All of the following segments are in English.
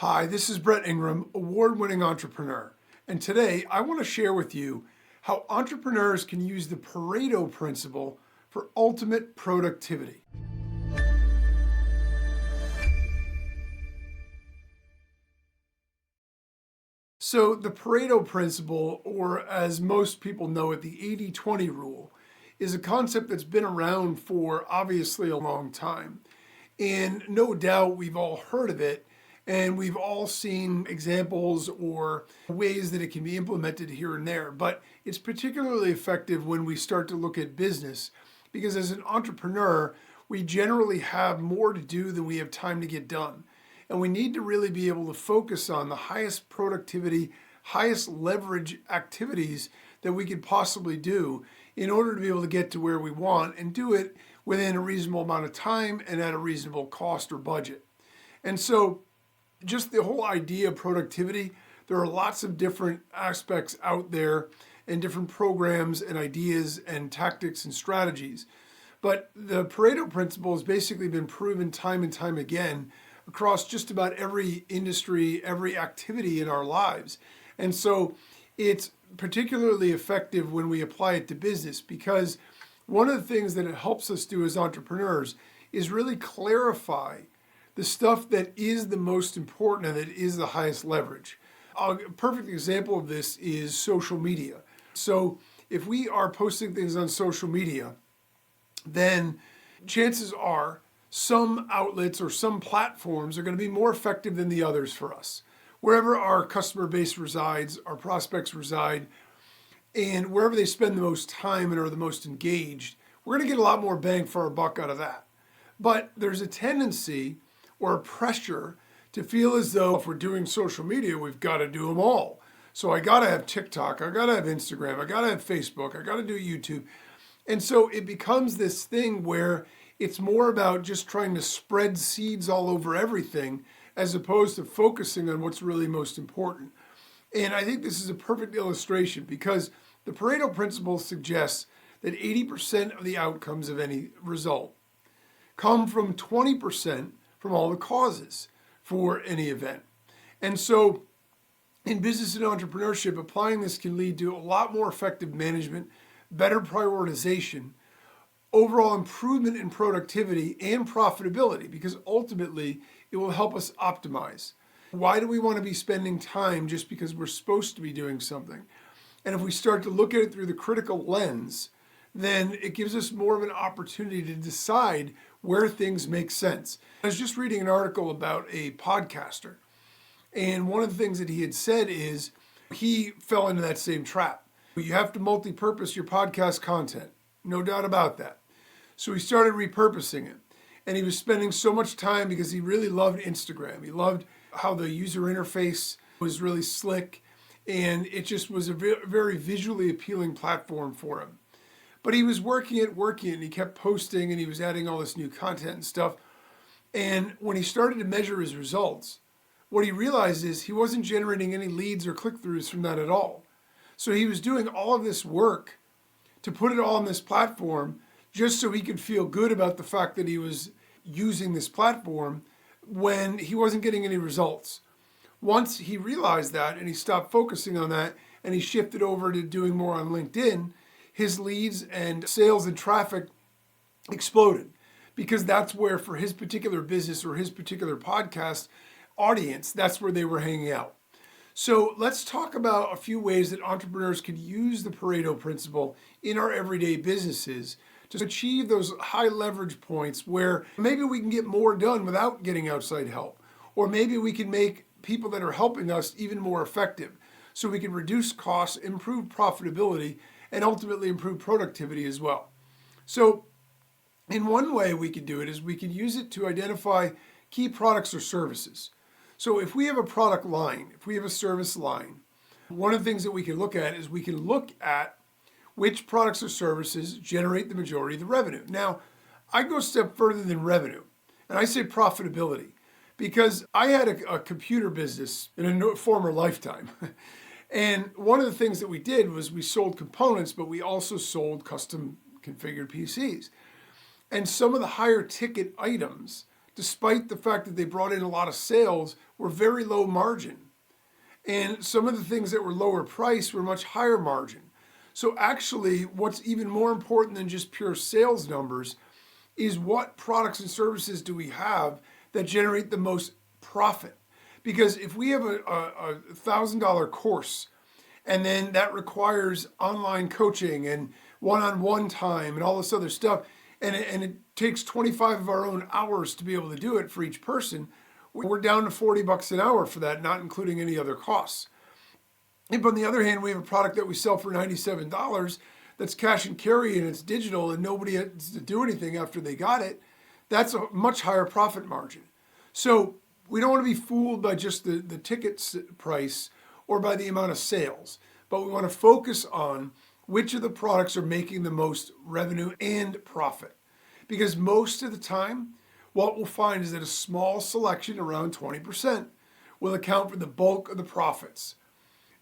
Hi, this is Brett Ingram, award-winning entrepreneur. And today I want to share with you how entrepreneurs can use the Pareto principle for ultimate productivity. So the Pareto principle, or as most people know it, the 80-20 rule, is a concept that's been around for obviously a long time. And no doubt we've all heard of it, and we've all seen examples or ways that it can be implemented here and there. But it's particularly effective when we start to look at business, because as an entrepreneur, we generally have more to do than we have time to get done. And we need to really be able to focus on the highest productivity, highest leverage activities that we could possibly do in order to be able to get to where we want and do it within a reasonable amount of time and at a reasonable cost or budget. And so just the whole idea of productivity, there are lots of different aspects out there and different programs and ideas and tactics and strategies. But the Pareto principle has basically been proven time and time again across just about every industry, every activity in our lives. And so it's particularly effective when we apply it to business, because one of the things that it helps us do as entrepreneurs is really clarify the stuff that is the most important and that is the highest leverage. A perfect example of this is social media. So if we are posting things on social media, then chances are some outlets or some platforms are going to be more effective than the others for us. Wherever our customer base resides, our prospects reside, and wherever they spend the most time and are the most engaged, we're going to get a lot more bang for our buck out of that. But there's a tendency or a pressure to feel as though if we're doing social media, we've got to do them all. So I got to have TikTok, I got to have Instagram, I got to have Facebook, I got to do YouTube. And so it becomes this thing where it's more about just trying to spread seeds all over everything as opposed to focusing on what's really most important. And I think this is a perfect illustration, because the Pareto principle suggests that 80% of the outcomes of any result come from 20% from all the causes for any event. And so in business and entrepreneurship, applying this can lead to a lot more effective management, better prioritization, overall improvement in productivity and profitability, because ultimately it will help us optimize. Why do we want to be spending time just because we're supposed to be doing something? And if we start to look at it through the critical lens, then it gives us more of an opportunity to decide where things make sense. I was just reading an article about a podcaster, and one of the things that he had said is he fell into that same trap. You have to multi-purpose your podcast content, no doubt about that. So he started repurposing it, and he was spending so much time because he really loved Instagram. He loved how the user interface was really slick, and it just was a very visually appealing platform for him. But he was working it, and he kept posting, and he was adding all this new content and stuff. And when he started to measure his results, what he realized is he wasn't generating any leads or click-throughs from that at all. So he was doing all of this work to put it all on this platform just so he could feel good about the fact that he was using this platform when he wasn't getting any results. Once he realized that and he stopped focusing on that and he shifted over to doing more on LinkedIn, his leads and sales and traffic exploded, because that's where, for his particular business or his particular podcast audience, that's where they were hanging out. So let's talk about a few ways that entrepreneurs can use the Pareto principle in our everyday businesses to achieve those high leverage points where maybe we can get more done without getting outside help. Or maybe we can make people that are helping us even more effective, so we can reduce costs, improve profitability, and ultimately improve productivity as well. So in one way we could do it is we could use it to identify key products or services. So if we have a product line, if we have a service line, one of the things that we can look at is we can look at which products or services generate the majority of the revenue. Now, I go a step further than revenue, and I say profitability, because I had a computer business in a former lifetime. And one of the things that we did was we sold components, but we also sold custom configured PCs. And some of the higher ticket items, despite the fact that they brought in a lot of sales, were very low margin. And some of the things that were lower price were much higher margin. So actually, what's even more important than just pure sales numbers is what products and services do we have that generate the most profit. Because if we have a $1,000 course, and then that requires online coaching and one-on-one time and all this other stuff, and it takes 25 of our own hours to be able to do it for each person, we're down to $40 an hour for that, not including any other costs. If on the other hand, we have a product that we sell for $97 that's cash and carry and it's digital and nobody has to do anything after they got it, that's a much higher profit margin. So we don't want to be fooled by just the ticket price or by the amount of sales, but we want to focus on which of the products are making the most revenue and profit. Because most of the time, what we'll find is that a small selection, around 20%, will account for the bulk of the profits.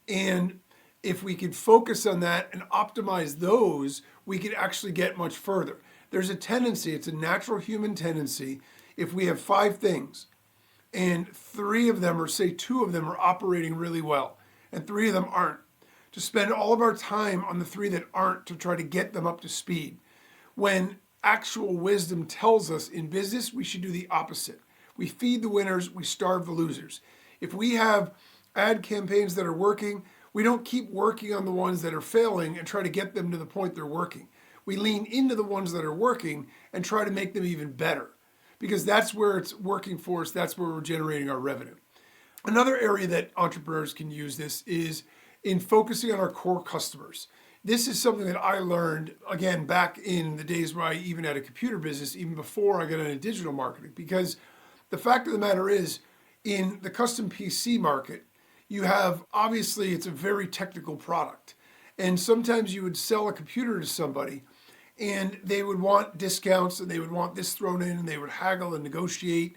And if we could focus on that and optimize those, we could actually get much further. There's a tendency, it's a natural human tendency, if we have 5 things and 3 of them, or say 2 of them, are operating really well and 3 of them aren't, to spend all of our time on the 3 that aren't to try to get them up to speed. When actual wisdom tells us in business, we should do the opposite. We feed the winners, we starve the losers. If we have ad campaigns that are working, we don't keep working on the ones that are failing and try to get them to the point they're working. We lean into the ones that are working and try to make them even better, because that's where it's working for us. That's where we're generating our revenue. Another area that entrepreneurs can use this is in focusing on our core customers. This is something that I learned, again, back in the days where I even had a computer business, even before I got into digital marketing, because the fact of the matter is, in the custom PC market, you have, obviously, it's a very technical product. And sometimes you would sell a computer to somebody and they would want discounts and they would want this thrown in and they would haggle and negotiate.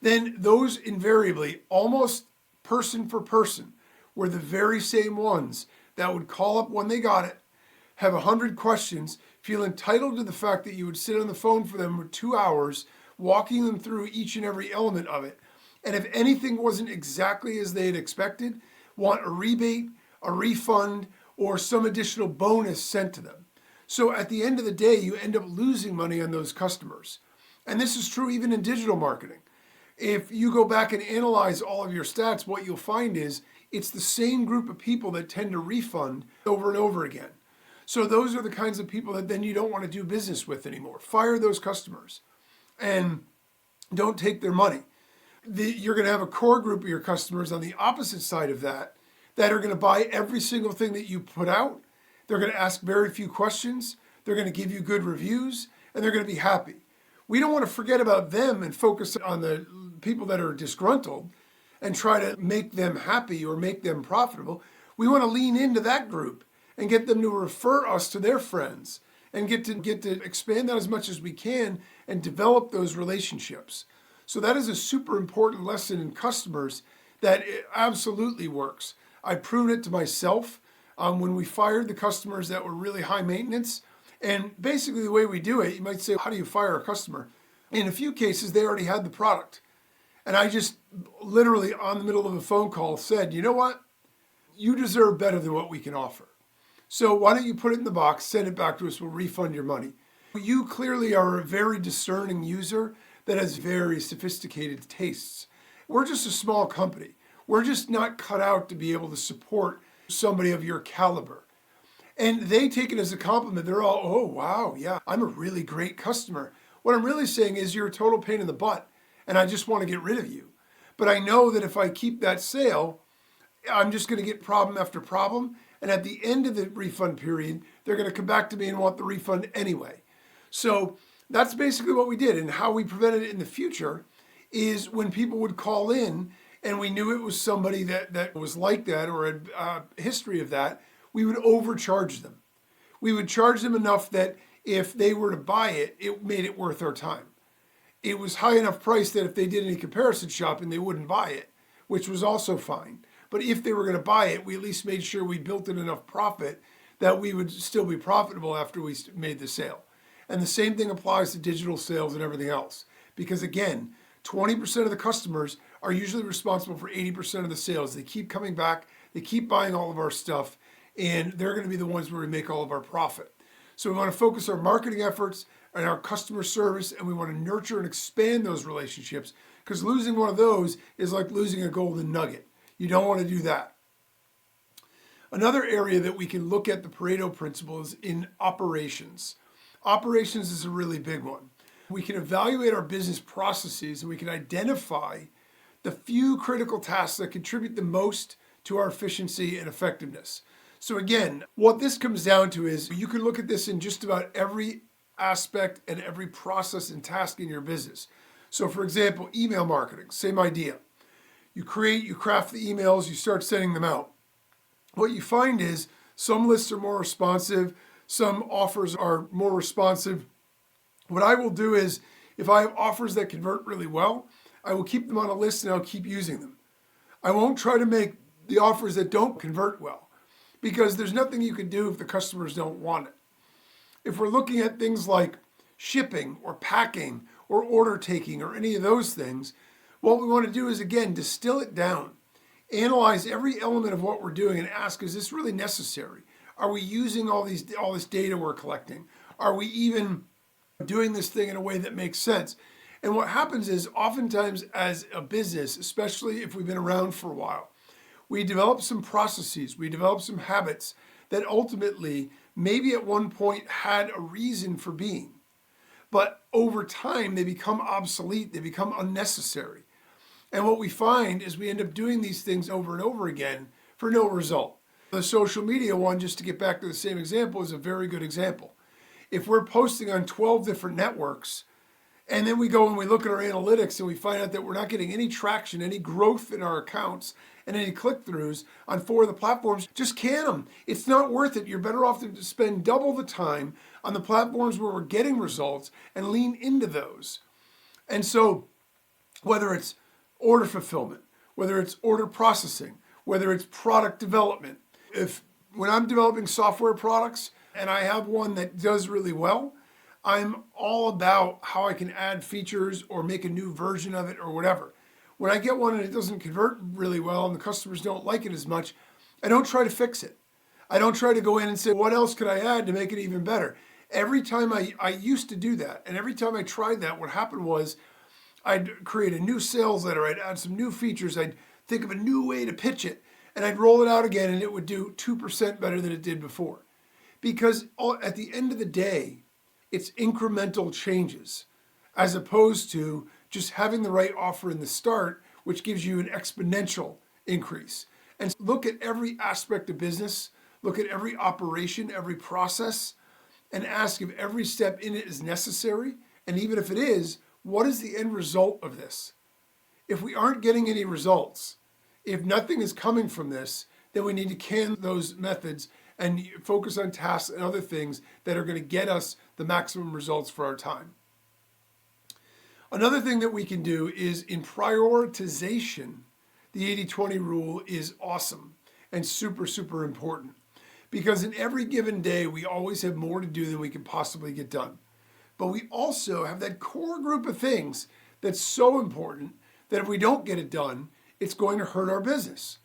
Then those invariably, almost person for person, were the very same ones that would call up when they got it, have 100 questions, feel entitled to the fact that you would sit on the phone for them for 2 hours, walking them through each and every element of it. And if anything wasn't exactly as they had expected, want a rebate, a refund, or some additional bonus sent to them. So at the end of the day, you end up losing money on those customers. And this is true even in digital marketing. If you go back and analyze all of your stats, what you'll find is it's the same group of people that tend to refund over and over again. So those are the kinds of people that then you don't want to do business with anymore. Fire those customers and don't take their money. You're going to have a core group of your customers on the opposite side of that are going to buy every single thing that you put out. They're going to ask very few questions. They're going to give you good reviews, and they're going to be happy. We don't want to forget about them and focus on the people that are disgruntled and try to make them happy or make them profitable. We want to lean into that group and get them to refer us to their friends and get to expand that as much as we can and develop those relationships. So that is a super important lesson in customers that it absolutely works. I proved it to myself when we fired the customers that were really high maintenance. And basically the way we do it, you might say, how do you fire a customer? In a few cases, they already had the product. And I just literally on the middle of a phone call said, you know what? You deserve better than what we can offer. So why don't you put it in the box, send it back to us, we'll refund your money. You clearly are a very discerning user that has very sophisticated tastes. We're just a small company. We're just not cut out to be able to support somebody of your caliber. And they take it as a compliment. They're all, oh, wow, yeah, I'm a really great customer. What I'm really saying is you're a total pain in the butt, and I just want to get rid of you. But I know that if I keep that sale, I'm just going to get problem after problem. And at the end of the refund period, they're going to come back to me and want the refund anyway. So that's basically what we did. And how we prevented it in the future is when people would call in and we knew it was somebody that was like that or had a history of that, we would overcharge them. We would charge them enough that if they were to buy it, it made it worth our time. It was high enough price that if they did any comparison shopping, they wouldn't buy it, which was also fine. But if they were going to buy it, we at least made sure we built in enough profit that we would still be profitable after we made the sale. And the same thing applies to digital sales and everything else. Because again, 20% of the customers are usually responsible for 80% of the sales. They keep coming back, they keep buying all of our stuff, and they're going to be the ones where we make all of our profit. So we want to focus our marketing efforts and our customer service, and we want to nurture and expand those relationships, because losing one of those is like losing a golden nugget. You don't want to do that. Another area that we can look at the Pareto principle is in operations. Operations is a really big one. We can evaluate our business processes and we can identify the few critical tasks that contribute the most to our efficiency and effectiveness. So again, what this comes down to is you can look at this in just about every aspect and every process and task in your business. So for example, email marketing, same idea. You craft the emails, you start sending them out. What you find is some lists are more responsive, some offers are more responsive. What I will do is, if I have offers that convert really well, I will keep them on a list and I'll keep using them. I won't try to make the offers that don't convert well, because there's nothing you can do if the customers don't want it. If we're looking at things like shipping or packing or order taking or any of those things, what we want to do is, again, distill it down. Analyze every element of what we're doing and ask, is this really necessary? Are we using all this data we're collecting? Are we even doing this thing in a way that makes sense? And what happens is, oftentimes as a business, especially if we've been around for a while, we develop some processes, we develop some habits that ultimately maybe at one point had a reason for being. But over time, they become obsolete, they become unnecessary. And what we find is we end up doing these things over and over again for no result. The social media one, just to get back to the same example, is a very good example. If we're posting on 12 different networks, and then we go and we look at our analytics and we find out that we're not getting any traction, any growth in our accounts, and any click-throughs on 4 of the platforms, just can them. It's not worth it. You're better off to spend double the time on the platforms where we're getting results and lean into those. And so whether it's order fulfillment, whether it's order processing, whether it's product development, when I'm developing software products and I have one that does really well, I'm all about how I can add features or make a new version of it or whatever. When I get one and it doesn't convert really well and the customers don't like it as much, I don't try to fix it. I don't try to go in and say, what else could I add to make it even better? Every time I used to do that, and every time I tried that, what happened was I'd create a new sales letter, I'd add some new features, I'd think of a new way to pitch it, and I'd roll it out again and it would do 2% better than it did before. Because at the end of the day, it's incremental changes as opposed to just having the right offer in the start, which gives you an exponential increase. And look at every aspect of business, look at every operation, every process, and ask if every step in it is necessary. And even if it is, what is the end result of this? If we aren't getting any results, if nothing is coming from this, then we need to can those methods and focus on tasks and other things that are going to get us the maximum results for our time. Another thing that we can do is in prioritization, the 80-20 rule is awesome and super, super important, because in every given day, we always have more to do than we can possibly get done. But we also have that core group of things that's so important that if we don't get it done, it's going to hurt our business.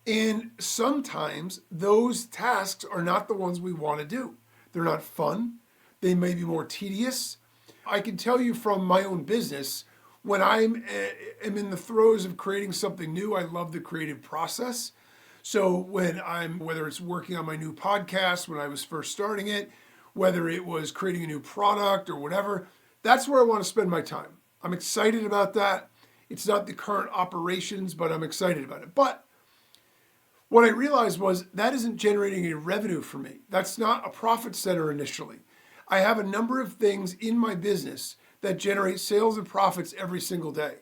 And sometimes those tasks are not the ones we want to do. They're not fun. They may be more tedious. I can tell you from my own business, when I'm in the throes of creating something new, I love the creative process. So whether it's working on my new podcast, when I was first starting it, whether it was creating a new product or whatever, that's where I want to spend my time. I'm excited about that. It's not the current operations, but I'm excited about it. But what I realized was that isn't generating any revenue for me. That's not a profit center initially. I have a number of things in my business that generate sales and profits every single day.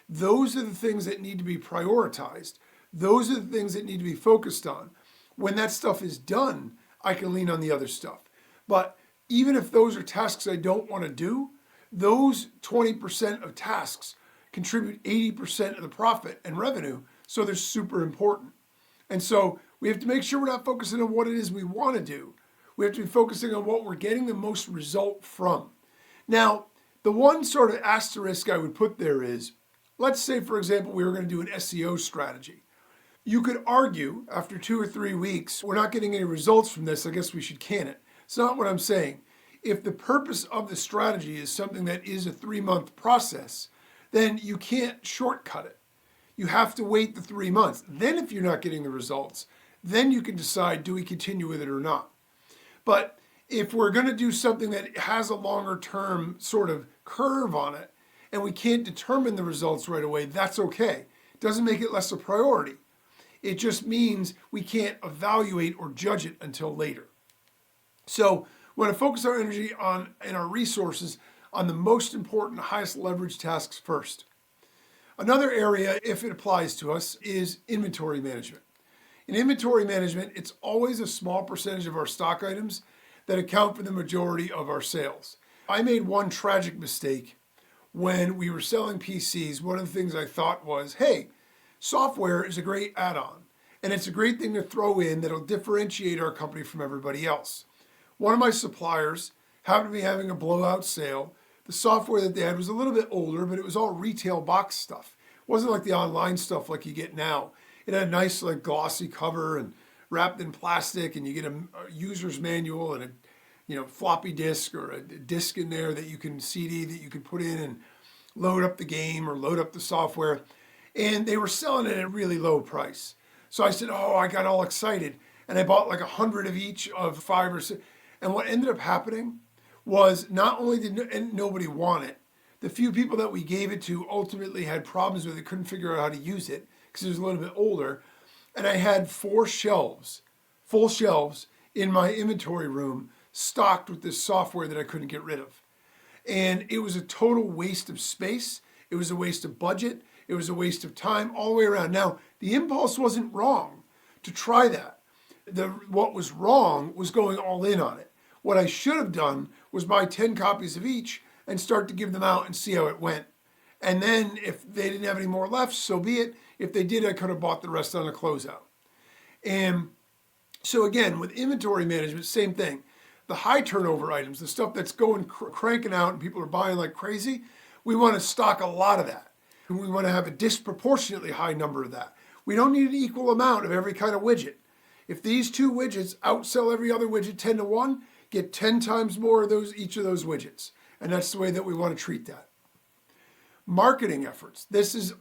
Those are the things that need to be prioritized. Those are the things that need to be focused on. When that stuff is done, I can lean on the other stuff. But even if those are tasks I don't want to do, those 20% of tasks contribute 80% of the profit and revenue, so they're super important. And so we have to make sure we're not focusing on what it is we want to do. We have to be focusing on what we're getting the most result from. Now, the one sort of asterisk I would put there is, let's say, for example, we were going to do an SEO strategy. You could argue after 2 or 3 weeks, we're not getting any results from this, I guess we should can it. It's not what I'm saying. If the purpose of the strategy is something that is a 3-month process, then you can't shortcut it. You have to wait the 3 months. Then if you're not getting the results, then you can decide, do we continue with it or not? But if we're going to do something that has a longer term sort of curve on it, and we can't determine the results right away, that's okay. It doesn't make it less a priority. It just means we can't evaluate or judge it until later. So we want to focus our energy on and our resources on the most important, highest leverage tasks first. Another area, if it applies to us, is inventory management. In inventory management, it's always a small percentage of our stock items that account for the majority of our sales. I made one tragic mistake when we were selling PCs. One of the things I thought was, hey, software is a great add-on, and it's a great thing to throw in that'll differentiate our company from everybody else. One of my suppliers happened to be having a blowout sale. The software that they had was a little bit older, but it was all retail box stuff. It wasn't like the online stuff like you get now. It had a nice like glossy cover and wrapped in plastic, and you get a user's manual and a floppy disk or a disk in there that you can CD that you can put in and load up the game or load up the software. And they were selling it at a really low price. So I said, oh, I got all excited. And I bought like 100 of each of 5 or 6. And what ended up happening was not only did nobody want it, the few people that we gave it to ultimately had problems with it, couldn't figure out how to use it because it was a little bit older. And I had 4 shelves, full shelves in my inventory room stocked with this software that I couldn't get rid of. And it was a total waste of space. It was a waste of budget. It was a waste of time all the way around. Now, the impulse wasn't wrong to try that. What was wrong was going all in on it. What I should have done was buy 10 copies of each and start to give them out and see how it went. And then if they didn't have any more left, so be it. If they did, I could have bought the rest on a closeout. And so again, with inventory management, same thing. The high turnover items, the stuff that's going cranking out and people are buying like crazy, we want to stock a lot of that. And we want to have a disproportionately high number of that. We don't need an equal amount of every kind of widget. If these 2 widgets outsell every other widget 10 to 1, get 10 times more of each of those widgets. And that's the way that we want to treat that. Marketing efforts. This is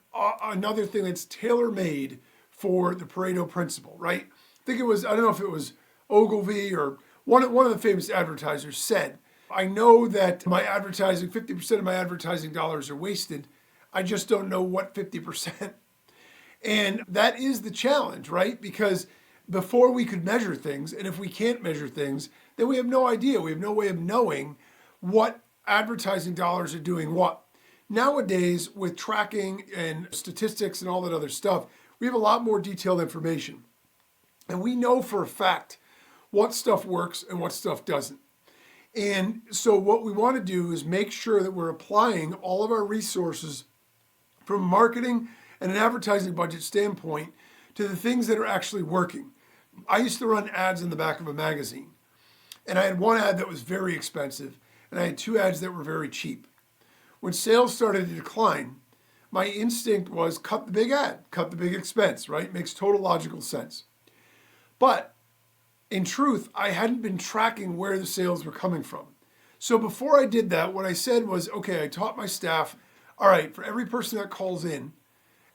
another thing that's tailor-made for the Pareto principle, right? I think it was, I don't know if it was Ogilvy or one of the famous advertisers said, I know that my advertising, 50% of my advertising dollars are wasted. I just don't know what 50%. And that is the challenge, right? Because before we could measure things, and if we can't measure things, then we have no idea. We have no way of knowing what advertising dollars are doing what. Nowadays, with tracking and statistics and all that other stuff, we have a lot more detailed information. And we know for a fact what stuff works and what stuff doesn't. And so what we want to do is make sure that we're applying all of our resources from a marketing and an advertising budget standpoint to the things that are actually working. I used to run ads in the back of a magazine. And I had one ad that was very expensive, and I had 2 ads that were very cheap. When sales started to decline, my instinct was cut the big ad, cut the big expense, right? Makes total logical sense. But in truth, I hadn't been tracking where the sales were coming from. So before I did that, what I said was, okay, I taught my staff, all right, for every person that calls in,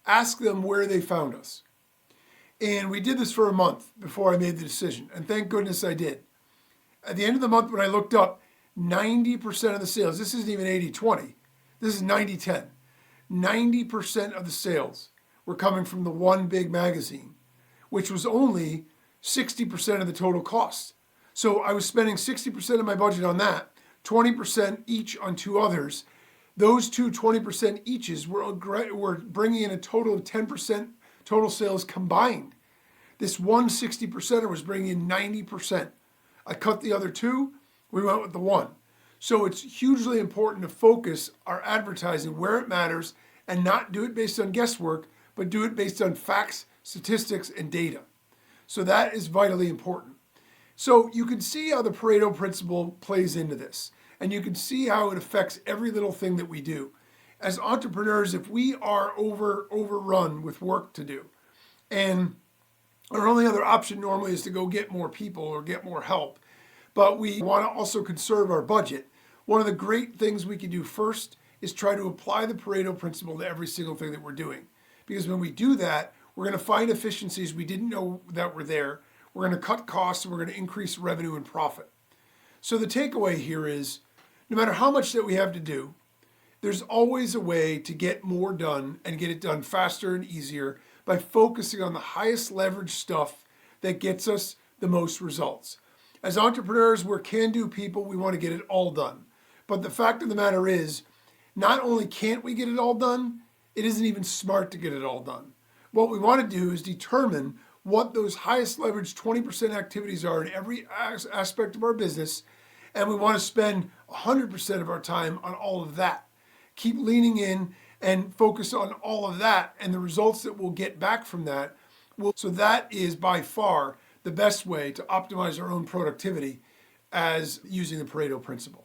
ask them where they found us. And we did this for a month before I made the decision. And thank goodness I did. At the end of the month, when I looked up, 90% of the sales, this isn't even 80-20, this is 90-10. 90% of the sales were coming from the one big magazine, which was only 60% of the total cost. So I was spending 60% of my budget on that, 20% each on 2 others. Those 2 20% eaches were bringing in a total of 10% total sales combined. This one 60%er was bringing in 90%. I cut the other 2, we went with the 1. So it's hugely important to focus our advertising where it matters and not do it based on guesswork, but do it based on facts, statistics, and data. So that is vitally important. So you can see how the Pareto principle plays into this, and you can see how it affects every little thing that we do. as entrepreneurs, if we are overrun with work to do, and our only other option normally is to go get more people or get more help, but we want to also conserve our budget, one of the great things we can do first is try to apply the Pareto principle to every single thing that we're doing. Because when we do that, we're going to find efficiencies we didn't know that were there. We're going to cut costs and we're going to increase revenue and profit. So the takeaway here is, no matter how much that we have to do, there's always a way to get more done and get it done faster and easier by focusing on the highest leverage stuff that gets us the most results. As entrepreneurs, we're can-do people. We want to get it all done. But the fact of the matter is, not only can't we get it all done, it isn't even smart to get it all done. What we want to do is determine what those highest leverage 20% activities are in every aspect of our business, and we want to spend 100% of our time on all of that. Keep leaning in and focus on all of that, and the results that we'll get back from that. So that is by far the best way to optimize our own productivity as using the Pareto principle.